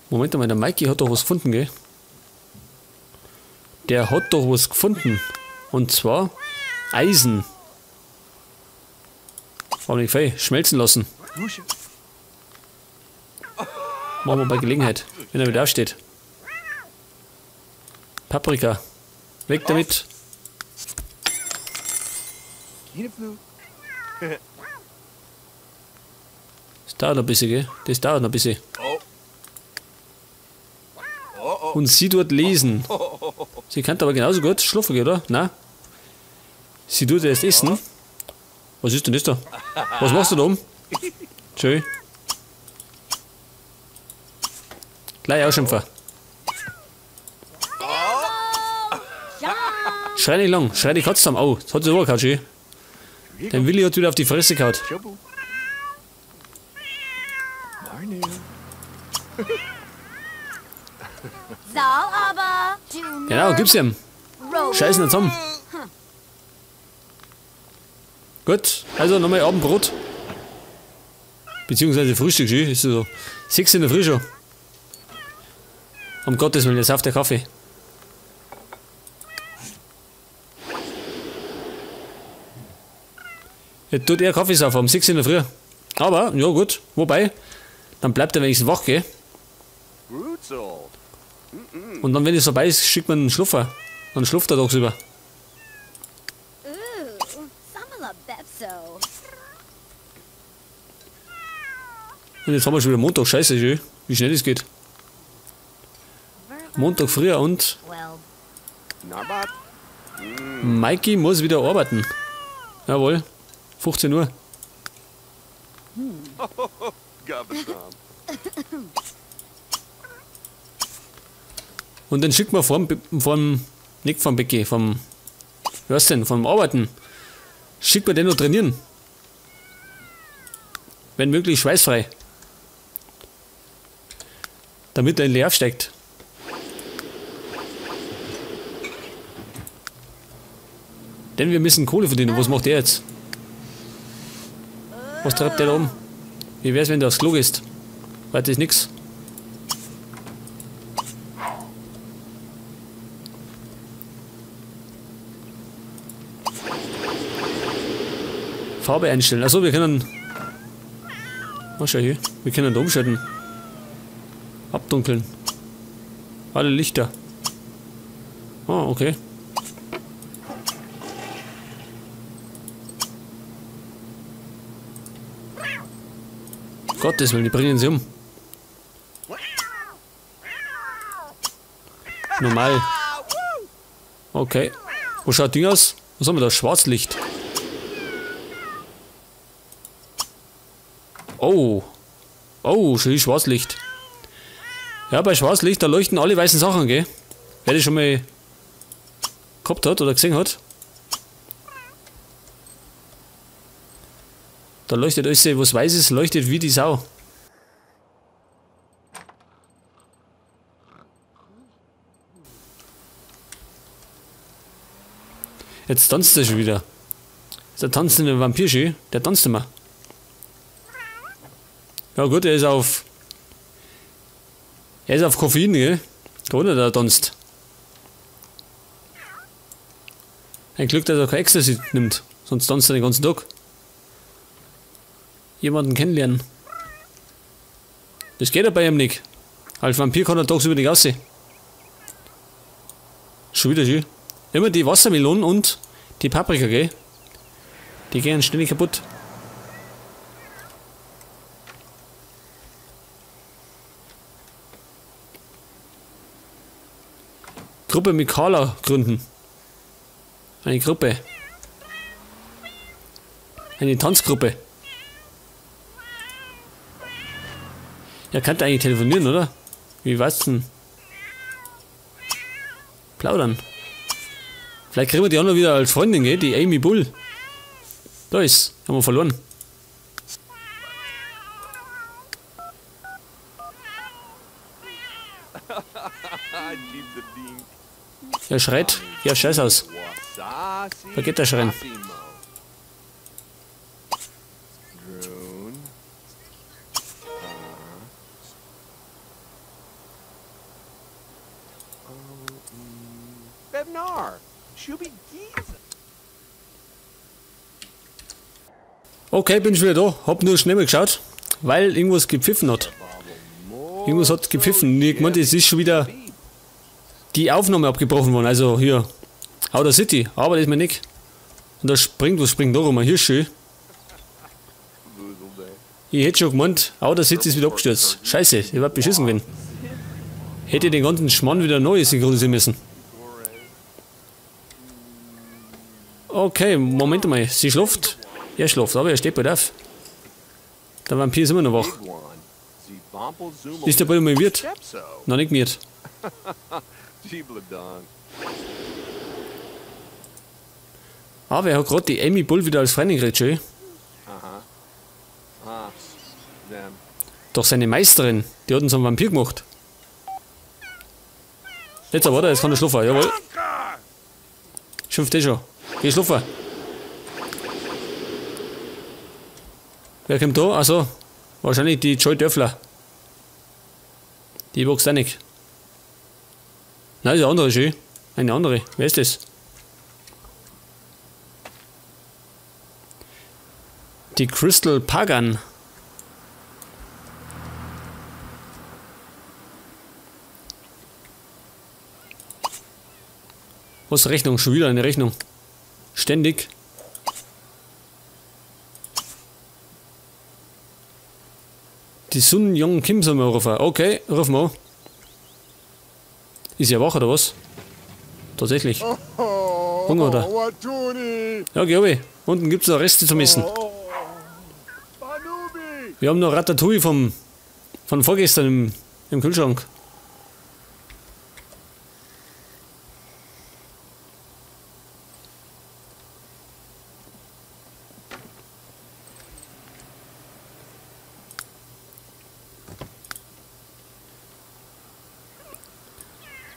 Moment mal, der Mikey hat doch was gefunden, gell? Der hat doch was gefunden. Und zwar Eisen. Aber nicht viel. Schmelzen lassen. Machen wir bei Gelegenheit, wenn er wieder aufsteht. Paprika. Weg damit. Das dauert noch ein bisschen, gell? Das dauert noch ein bisschen. Und sie dort lesen. Sie kann aber genauso gut schlafen, oder? Nein. Sie tut erst essen. Was ist denn das da? Was machst du da oben? Schön. Gleich ausschimpfen. Schrei nicht lang, schrei die Katze zusammen. Oh, das hat sie übergehauen, schön. Dein Willi hat wieder auf die Fresse gehauen. Genau, gib's ihm. Scheißen ihn zusammen. Gut, also nochmal Abendbrot. Beziehungsweise Frühstück, schön. Ist so 6 in der Früh schon. Um Gottes Willen, jetzt auf der Kaffee. Jetzt tut er Kaffee saufen um 6 in der Früh. Aber, ja gut, wobei, dann bleibt er wenigstens wach, gell? Und dann, wenn es vorbei ist, schickt man einen Schluffer. Dann schlufft er tagsüber. Und jetzt haben wir schon wieder Montag, scheiße, schön, wie schnell das geht. Montag früher und Mikey muss wieder arbeiten. Jawohl, 15 Uhr. Und dann schickt man nicht vom Becky, was denn, vom Arbeiten, schickt man den noch trainieren. Wenn möglich schweißfrei. Damit er in Leer aufsteigt. Denn wir müssen Kohle verdienen. Was macht der jetzt? Was treibt der da um? Wie wär's, wenn du aufs Klo gehst? Weiter ist nix. Farbe einstellen. Achso, wir können. Oh, schau hier. Wir können da umschalten. Abdunkeln. Alle Lichter. Oh, okay. Gottes Willen, die bringen sie um. Normal. Okay. Wo schaut das Ding aus? Was haben wir da? Schwarzlicht. Oh. Oh, schön Schwarzlicht. Ja, bei Schwarzlicht, da leuchten alle weißen Sachen, gell? Wer das schon mal gehabt hat oder gesehen hat. Da leuchtet alles, was weiß ist, leuchtet wie die Sau. Jetzt tanzt er schon wieder. Ist der tanzende Vampir schön? Der tanzt immer. Ja gut, er ist auf Koffein, gell? Gar nicht, der tanzt. Ein Glück, dass er kein Ecstasy nimmt, sonst tanzt er den ganzen Tag. Jemanden kennenlernen. Das geht ja bei ihm nicht. Als Vampir kann er tagsüber nicht aussehen. Schon wieder schön. Immer die Wassermelonen und die Paprika, gell? Die gehen ständig kaputt. Gruppe mit Carla gründen. Eine Gruppe. Eine Tanzgruppe. Ja, kann eigentlich telefonieren, oder? Wie weißt du denn? Plaudern. Vielleicht kriegen wir die auch noch wieder als Freundin, gell? Die Amy Bull. Da ist. Haben wir verloren. Er schreit. Ja, scheiß aus. Da geht der schon rein. Okay, bin schon wieder da. Hab nur schnell mal geschaut, weil irgendwas gepfiffen hat. Irgendwas hat gepfiffen. Ich meinte, es ist schon wieder die Aufnahme abgebrochen worden. Also hier, Outer City, aber das ist mir nicht. Und da springt, was springt da rum? Ein Hirschschö. Ich hätte schon gemeint, Outer City ist wieder abgestürzt. Scheiße, ich werd beschissen gewesen. Hätte den ganzen Schmarrn wieder neu synchronisieren müssen. Okay, Moment mal, sie schläft. Er schläft, aber er steht bald auf. Der Vampir ist immer noch wach. Ist der bald mal wird? Noch nicht miert. Aber er hat gerade die Amy Bull wieder als Freundin gekriegt, schön. Doch seine Meisterin, die hat uns einen Vampir gemacht. Jetzt aber, jetzt kann er schlafen, jawohl. Schimpft eh schon. Geh schlafen. Wer kommt da? Achso, wahrscheinlich die Joy Döffler. Die wächst auch nicht. Nein, das ist eine andere schön. Eine andere. Wer ist das? Die Crystal Pagan. Was Rechnung? Schon wieder eine Rechnung. Ständig. Die Sun Young Kim sollen wir rufen. Okay, rufen wir an. Ist ja wach oder was? Tatsächlich. Hunger oder? Ja, glaube ich. Unten gibt es noch Reste zu essen. Wir haben noch Ratatouille von vorgestern im Kühlschrank.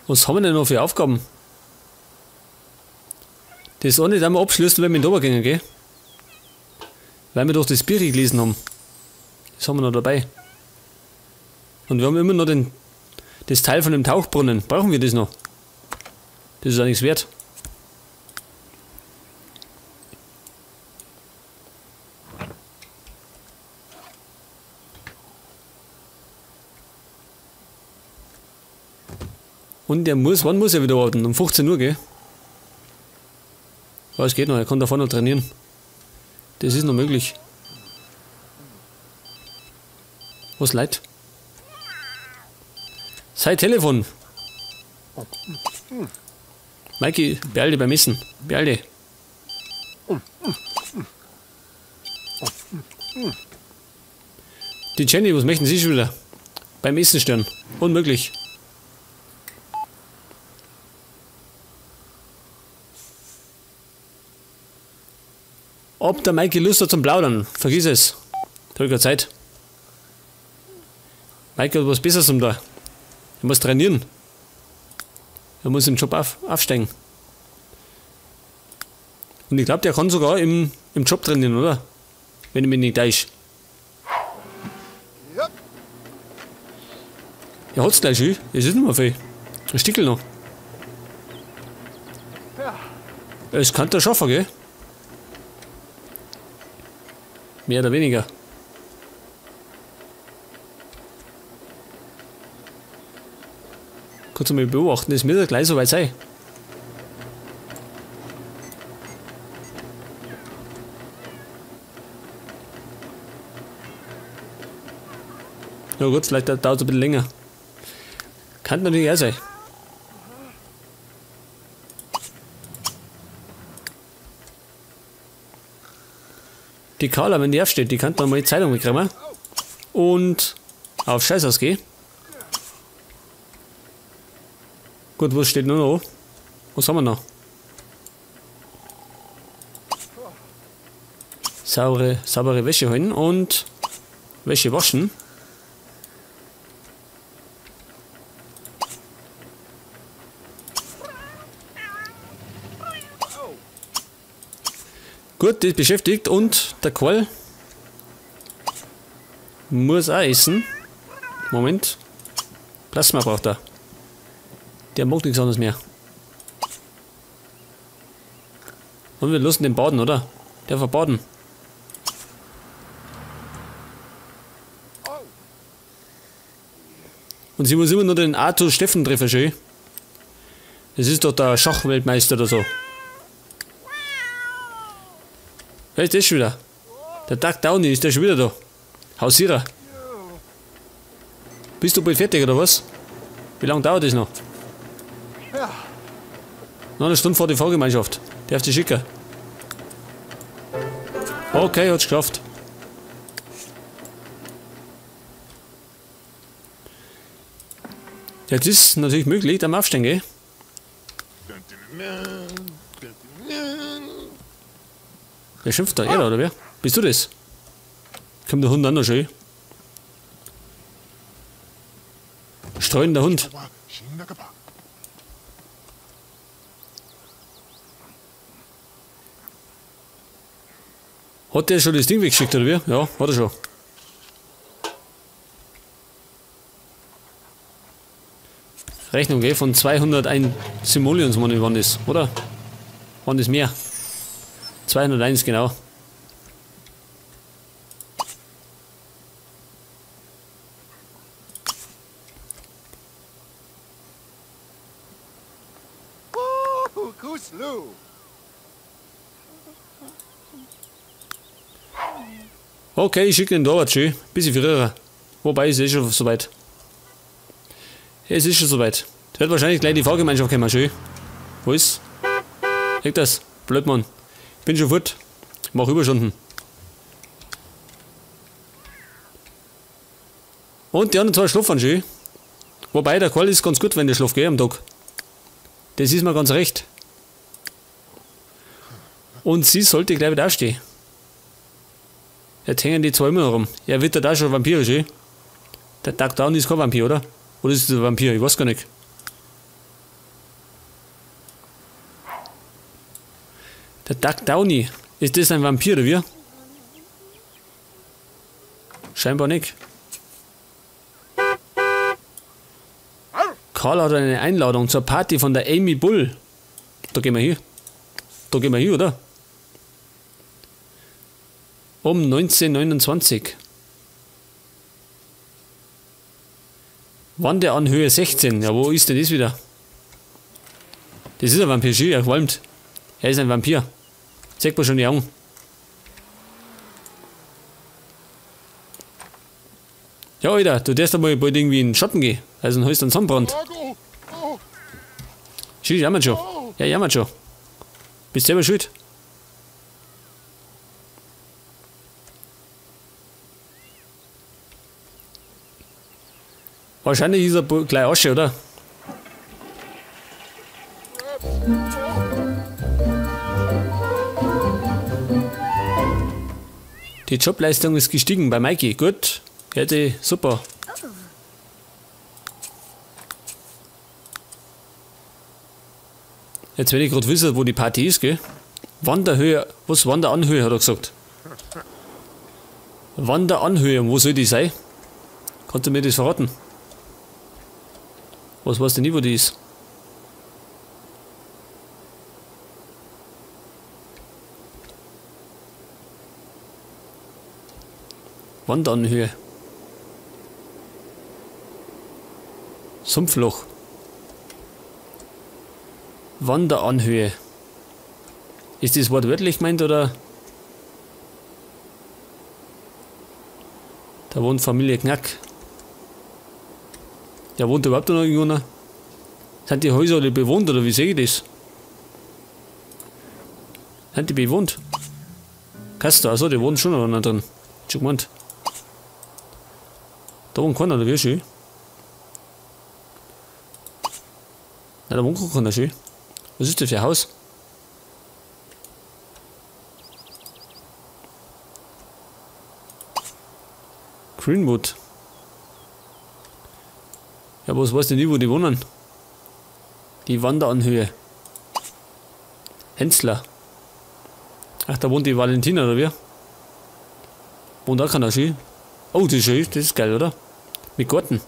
Was haben wir denn noch für Aufgaben? Das eine, das wir abschließen, wenn wir in den Obergängen gehen. Weil wir doch das Biri gelesen haben. Das haben wir noch dabei. Und wir haben immer noch das Teil von dem Tauchbrunnen. Brauchen wir das noch? Das ist auch nichts wert. Und der muss, wann muss er wieder warten? Um 15 Uhr, gell? Ja, es geht noch, er kann da vorne noch trainieren. Das ist noch möglich. Was leid? Sein Telefon. Mikey, beeil dich beim Essen. Beeil dich. Die Jenny, was möchten Sie schon wieder? Beim Essen stören. Unmöglich. Ob der Mikey Lust hat zum Plaudern, vergiss es. Da hab ich keine Zeit. Mikey hat was Besseres um da. Er muss trainieren. Er muss im Job aufsteigen. Und ich glaube, der kann sogar im Job trainieren, oder? Wenn ich mich nicht täusche. Er hat's gleich schon. Es ist nicht mehr viel. Ein Stickel noch. Es kann der schaffen, gell? Mehr oder weniger. Kannst du mal beobachten, das wird gleich so weit sein. Ja gut, vielleicht dauert es ein bisschen länger. Kann natürlich auch sein. Die Carla, wenn die aufsteht, die kann dann mal die Zeitung mitnehmen und auf Scheiß ausgehen. Gut, was steht nur noch? Was haben wir noch? Saubere Wäsche holen und Wäsche waschen. Gut, das beschäftigt und der Qual muss auch essen. Moment. Plasma braucht er. Der mag nichts anderes mehr. Und wir lassen den baden, oder? Der verbaden. Und sie muss immer nur den Arthur Steffen treffen, schön. Das ist doch der Schachweltmeister oder so. Wer ist das schon wieder? Der Doug Downey, ist der schon wieder da? Hausierer. Bist du bald fertig oder was? Wie lange dauert das noch? Noch eine Stunde vor die Fahrgemeinschaft. Darf die schicken. Okay, hat's geschafft. Jetzt ist natürlich möglich, am Aufstehen, gell? Wer schimpft da? Er oder wer? Bist du das? Kommt der Hund an, noch schön. Streunender Hund. Hat der schon das Ding weggeschickt oder wie? Ja, hat er schon. Rechnung, gell? Von 201 Simoleons, meine, wann das, oder? Wann das mehr? 201, genau. Okay, ich schicke den Torwart schön. Bisschen früher. Wobei, es ist schon soweit. Es ist schon soweit. Es wird wahrscheinlich gleich die Fahrgemeinschaft kommen, schön. Wo ist? Leg das. Blöd, Mann. Ich bin schon fort. Mach Überstunden. Und die anderen zwei schlafen schön. Wobei, der Qual ist ganz gut, wenn der schläft, gell, am Tag. Das ist mir ganz recht. Und sie sollte gleich wieder aufstehen. Jetzt hängen die zwei immer herum. Er wird da schon vampirisch, eh? Der Doug Downey ist kein Vampir, oder? Oder ist es ein Vampir? Ich weiß gar nicht. Der Doug Downey. Ist das ein Vampir, oder wie? Scheinbar nicht. Karl hat eine Einladung zur Party von der Amy Bull. Da gehen wir hin. Da gehen wir hin, oder? Um 1929. Wanderanhöhe 16. Ja, wo ist denn das wieder? Das ist ein Vampir, er qualmt. Er ist ein Vampir. Zeig mal schon die Augen. Ja, Alter, du darfst aber bald irgendwie in den Schatten gehen. Also dann hast du einen Sonnenbrand. Schau, jammert schon. Ja, jammert schon. Bist selber schuld. Wahrscheinlich ist er gleich Asche, oder? Die Jobleistung ist gestiegen bei Mikey. Gut. Hätte super. Jetzt will ich gerade wissen, wo die Party ist, gell? Wanderhöhe. Was Wanderanhöhe, hat er gesagt. Wanderanhöhe. Und wo soll die sein? Kannst du mir das verraten? Was weißt du nicht, wo die ist? Wanderanhöhe. Sumpfloch. Wanderanhöhe. Ist das wortwörtlich gemeint oder? Da wohnt Familie Knack. Ja, wohnt überhaupt noch irgendwo? Sind die Häuser alle bewohnt oder wie sehe ich das? Sind die bewohnt? Kaster, also die wohnen schon noch drin. Schon gemeint. Da wohnt keiner, oder wie schön? Na, da wohnt keiner, schön. Was ist das für ein Haus? Greenwood. Ja, was weißt du nicht, wo die wohnen? Die Wanderanhöhe. Hensler. Ach, da wohnt die Valentina, oder wie? Wohnt auch keiner schön. Oh, das ist schön, das ist geil, oder? Mit Garten.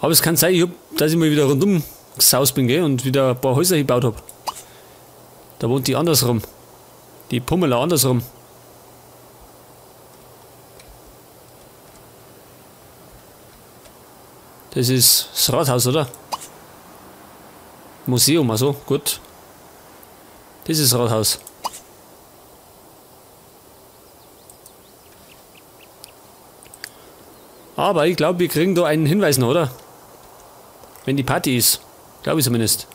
Aber es kann sein, dass ich mal wieder rundum gesaust bin, gell, und wieder ein paar Häuser gebaut habe. Da wohnt die andersrum. Die Pummeler andersrum. Das ist das Rathaus, oder? Museum, also gut. Das ist das Rathaus. Aber ich glaube, wir kriegen da einen Hinweis noch, oder? Wenn die Party ist. Glaube ich zumindest.